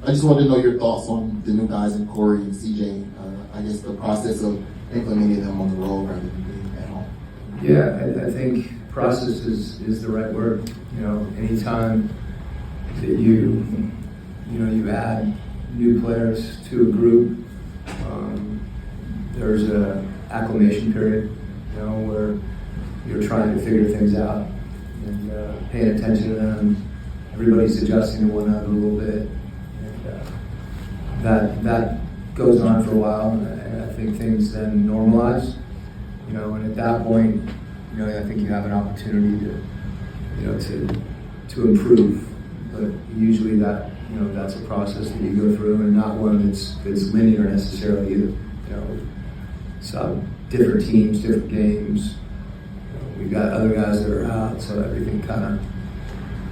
I just wanted to know your thoughts on the new guys in Corey and CJ. I guess the process of implementing them on the road rather than being at home. Yeah, I think process is the right word. Anytime that you add new players to a group, there's a acclimation period, where you're trying to figure things out and paying attention to them. Everybody's adjusting to one another a little bit, and that goes on for a while, and I think things then normalize. And at that point, I think you have an opportunity to improve. But usually that's a process that you go through, and not one that's linear necessarily either. Some different teams, different games. We've got other guys that are out, so everything kind of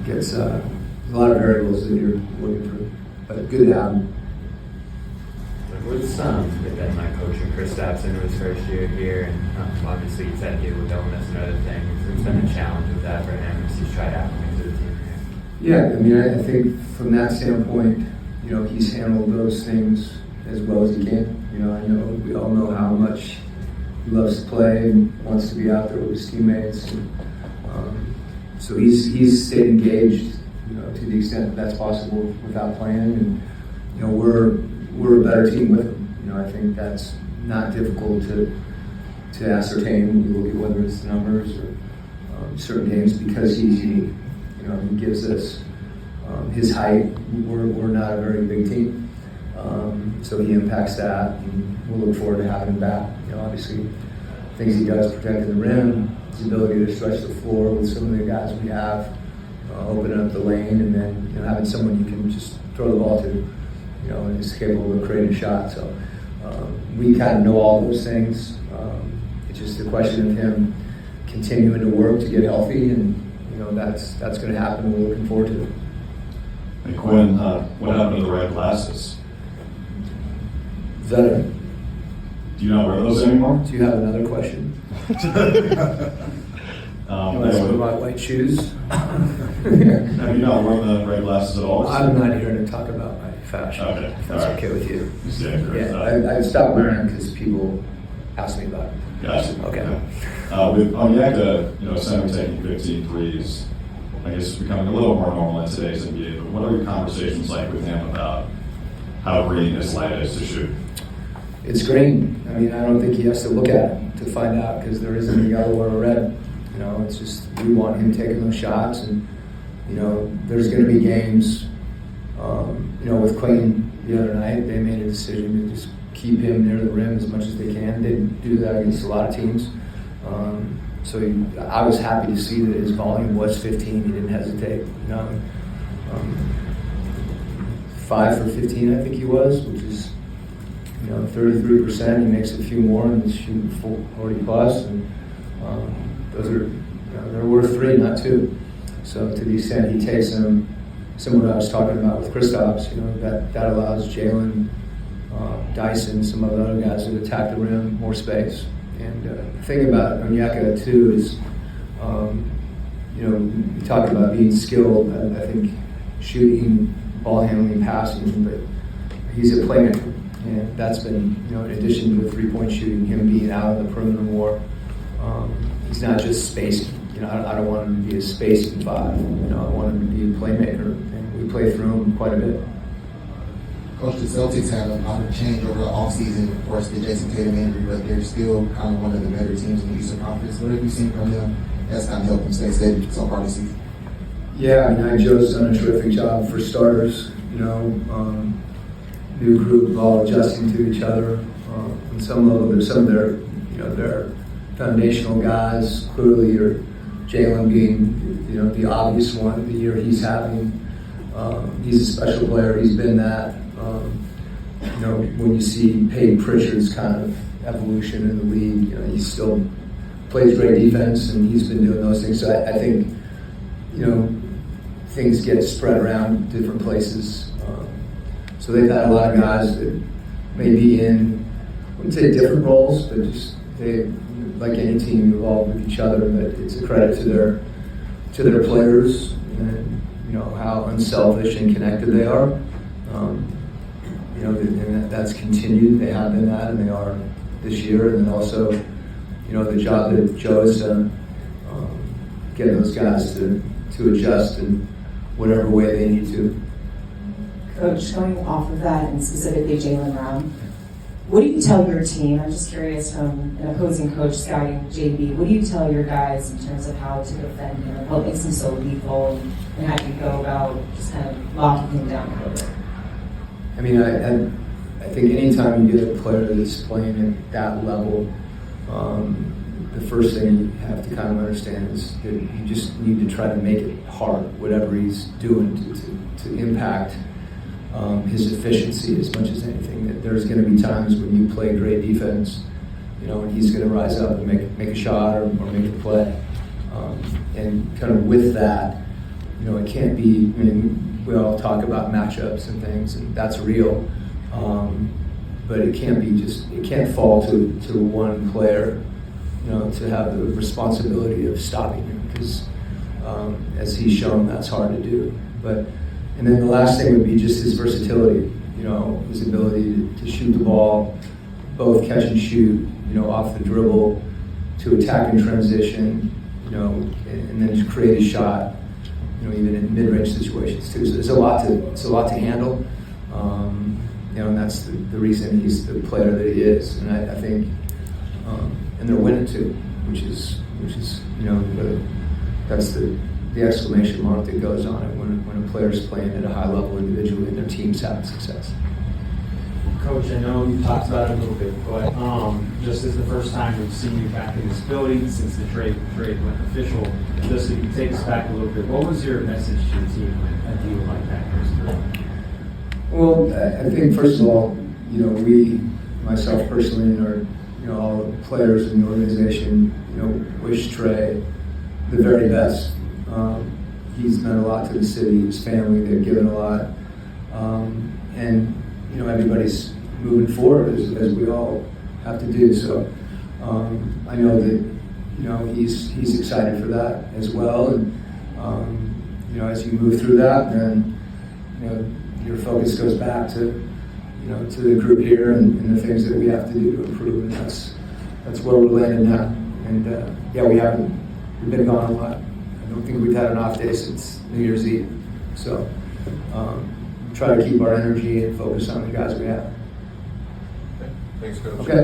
gets a lot of variables that you're working through. But good to have them. What's been my coach and Chris in his first year here, and obviously he's had to deal with illness and other things. It's been a challenge with that for him as he's tried to acclimate to the team here. Yeah, I think from that standpoint, he's handled those things as well as he can. I know we all know how much he loves to play and wants to be out there with his teammates. And, so he's stayed engaged, to the extent that that's possible without playing. And we're a better team with him. I think that's not difficult to ascertain when you look at whether it's the numbers or certain games, because he's unique. He gives us his height. We're not a very big team. So he impacts that, and we'll look forward to having him back. Obviously, things he does protecting the rim, his ability to stretch the floor with some of the guys we have, opening up the lane, and then having someone you can just throw the ball to, and is capable of creating a shot. So we kind of know all those things. It's just a question of him continuing to work to get healthy, and that's going to happen. We're looking forward to it. Hey Quinn, what happened to the red glasses? Veteran. Do you not wear those anymore? Do you have another question? You want to talk about white shoes? Have you not worn the red glasses at all? I'm not here to talk about my fashion. Okay. If that's okay with you. Yeah, I stopped wearing them because people asked me about it. Gotcha. Okay. With Onyeka, center taking 15 threes, I guess it's becoming a little more normal in today's NBA, but what are your conversations like with him about how green his light is to shoot? It's green. I don't think he has to look at it to find out, because there isn't a yellow or a red. It's just we want him taking those shots, and there's going to be games. With Quin the other night, they made a decision to just keep him near the rim as much as they can. They didn't do that against a lot of teams. I was happy to see that his volume was 15. He didn't hesitate. 5 for 15, I think he was, which is 33%. He makes a few more and he's shooting 40 plus, and those are they're worth 3, not 2. So to the extent he takes them, similar to what I was talking about with Kristaps, that allows Jalen, Dyson, some of the other guys to attack the rim, more space. And the thing about Onyeka too is, you talked about being skilled. I think shooting, ball handling, passing, but he's a playmaker. And that's been, in addition to the three-point shooting, him being out of the perimeter more. He's not just spacing. I don't want him to be a spacing 5. I want him to be a playmaker, and we play through him quite a bit. Coach, the Celtics had a lot of change over the offseason. Of course, the Jason Tatum injury, but they're still kind of one of the better teams in the Eastern Conference. What have you seen from them that's kind of helped them stay steady so far this season? Yeah, Joe's done a terrific job for starters. New group, all adjusting to each other. On some level, there's some of their foundational guys. Clearly, Jalen being the obvious one. The year he's having, he's a special player. He's been that. When you see Peyton Pritchard's kind of evolution in the league, he still plays great defense, and he's been doing those things. So I think things get spread around different places. So they've had a lot of guys that may be in, I wouldn't say different roles, but just they, like any team, involved with each other. But it's a credit to their players, and how unselfish and connected they are. You know, and that's continued. They have been that, and they are this year. And then also, you know, the job that Joe has done, getting those guys to adjust in whatever way they need to. Coach, going off of that, and specifically Jaylen Brown, what do you tell your team? I'm just curious, from an opposing coach scouting JB, what do you tell your guys in terms of how to defend him and what makes him so lethal, and how do you go about just kind of locking him down a little bit? I mean, I think anytime you get a player that's playing at that level, the first thing you have to kind of understand is that you just need to try to make it hard, whatever he's doing, to impact his efficiency as much as anything. That there's going to be times when you play great defense, you know, and he's going to rise up and make a shot or make a play. And kind of with that, you know, it can't be, I mean, we all talk about matchups and things, and that's real. But it can't be it can't fall to one player, you know, to have the responsibility of stopping him, because as he's shown, that's hard to do. And then the last thing would be just his versatility, you know, his ability to shoot the ball, both catch and shoot, you know, off the dribble, to attack in transition, you know, and then to create a shot, you know, even in mid-range situations too. So it's a lot to handle, you know, and that's the reason he's the player that he is. And I think, and they're winning too, which is you know, that's the exclamation mark that goes on it when a player's playing at a high level individually and their team's having success. Coach, I know you talked about it a little bit, but just as the first time we've seen you back in this building since the trade went official, just if you take us back a little bit, what was your message to the team when a deal like that goes through? Well, I think first of all, you know, we, myself personally, and you know, all the players in the organization, you know, wish Trey the very best. He's meant a lot to the city, his family, they've given a lot. And, you know, everybody's moving forward as we all have to do. So I know that, you know, he's excited for that as well. And, you know, as you move through that, then, you know, your focus goes back to, you know, to the group here and the things that we have to do to improve. And that's where we're landing now. And, yeah, we've been gone a lot. I don't think we've had an off day since New Year's Eve. So try to keep our energy and focus on the guys we have. Thanks, Coach. Okay.